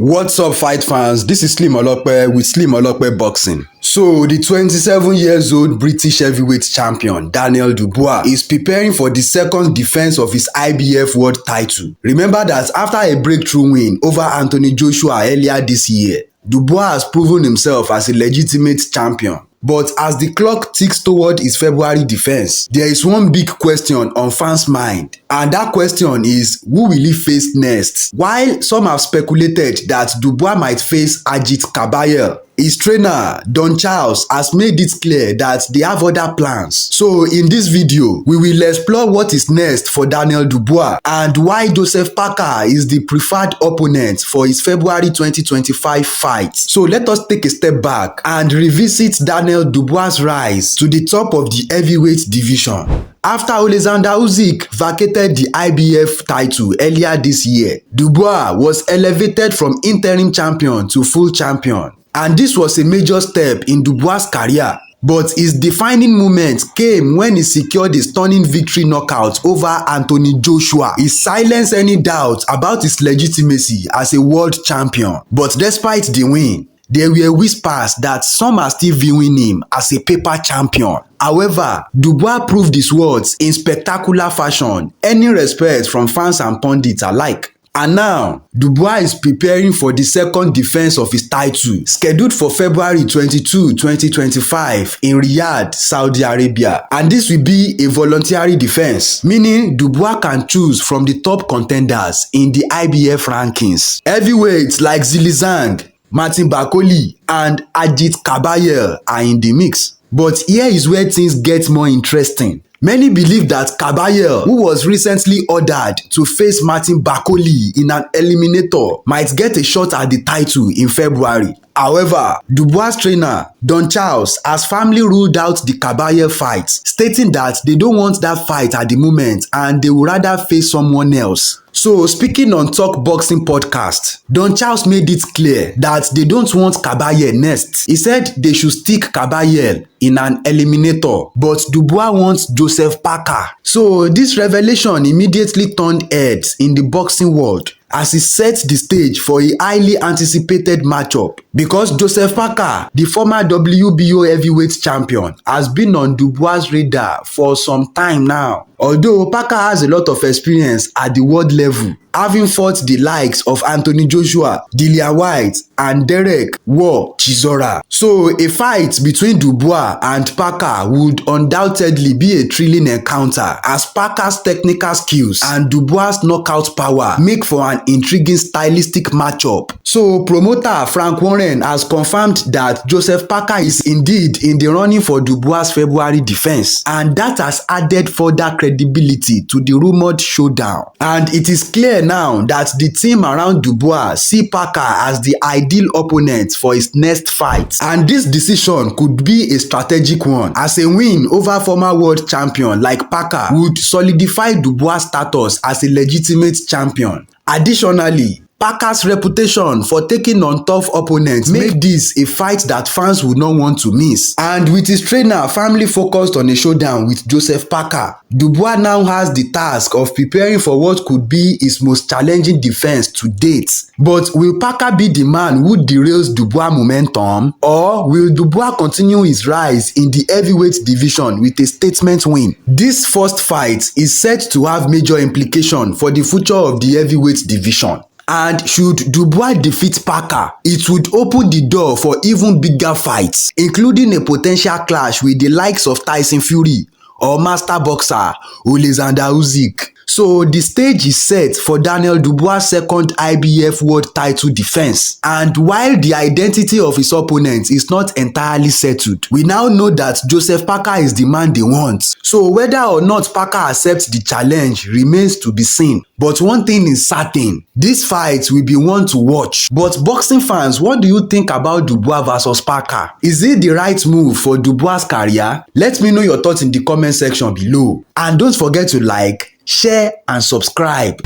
What's up, fight fans? This is Slim Olokpe with Slim Olokpe Boxing. So, the 27-year-old British heavyweight champion Daniel Dubois is preparing for the second defense of his IBF World Title. Remember that after a breakthrough win over Anthony Joshua earlier this year, Dubois has proven himself as a legitimate champion. But as the clock ticks toward his February defense, there is one big question on fans' mind. And that question is, who will he face next? While some have speculated that Dubois might face Agit Kabayel, his trainer, Don Charles, has made it clear that they have other plans. So in this video, we will explore what is next for Daniel Dubois and why Joseph Parker is the preferred opponent for his February 2025 fight. So let us take a step back and revisit Daniel Dubois' rise to the top of the heavyweight division. After Alexander Usyk vacated the IBF title earlier this year, Dubois was elevated from interim champion to full champion. And this was a major step in Dubois' career. But his defining moment came when he secured a stunning victory knockout over Anthony Joshua. He silenced any doubt about his legitimacy as a world champion. But despite the win, there were whispers that some are still viewing him as a paper champion. However, Dubois proved his words in spectacular fashion, earning respect from fans and pundits alike. And now, Dubois is preparing for the second defense of his title, scheduled for February 22, 2025 in Riyadh, Saudi Arabia. And this will be a voluntary defense, meaning Dubois can choose from the top contenders in the IBF rankings. Heavyweights like Zhang, Martin Bakoli, and Agit Kabayel are in the mix. But here is where things get more interesting. Many believe that Kabayel, who was recently ordered to face Martin Bakoli in an eliminator, might get a shot at the title in February. However, Dubois' trainer, Don Charles, has firmly ruled out the Kabayel fight, stating that they don't want that fight at the moment and they would rather face someone else. So, speaking on Talk Boxing podcast, Don Charles made it clear that they don't want Kabayel next. He said they should stick Kabayel in an eliminator, but Dubois wants Joseph Parker. So, this revelation immediately turned heads in the boxing world, as it sets the stage for a highly anticipated matchup, because Joseph Parker, the former WBO heavyweight champion, has been on Dubois' radar for some time now. Although Parker has a lot of experience at the world level, having fought the likes of Anthony Joshua, Dillian Whyte, and Derek Chisora. So a fight between Dubois and Parker would undoubtedly be a thrilling encounter, as Parker's technical skills and Dubois' knockout power make for an intriguing stylistic matchup. So promoter Frank Warren has confirmed that Joseph Parker is indeed in the running for Dubois' February defense, and that has added further credibility to the rumored showdown. And it is clear now that the team around Dubois see Parker as the ideal opponent for his next fight. And this decision could be a strategic one, as a win over former world champion like Parker would solidify Dubois' status as a legitimate champion. Additionally, Parker's reputation for taking on tough opponents make this a fight that fans would not want to miss. And with his trainer firmly focused on a showdown with Joseph Parker, Dubois now has the task of preparing for what could be his most challenging defense to date. But will Parker be the man who derails Dubois' momentum, or will Dubois continue his rise in the heavyweight division with a statement win? This first fight is set to have major implications for the future of the heavyweight division. And should Dubois defeat Parker, it would open the door for even bigger fights, including a potential clash with the likes of Tyson Fury or master boxer Alexander Usyk. So the stage is set for Daniel Dubois' second IBF World Title defense. And while the identity of his opponent is not entirely settled, we now know that Joseph Parker is the man they want. So whether or not Parker accepts the challenge remains to be seen. But one thing is certain, this fight will be one to watch. But boxing fans, what do you think about Dubois versus Parker? Is it the right move for Dubois' career? Let me know your thoughts in the comment section below. And don't forget to like, share and subscribe.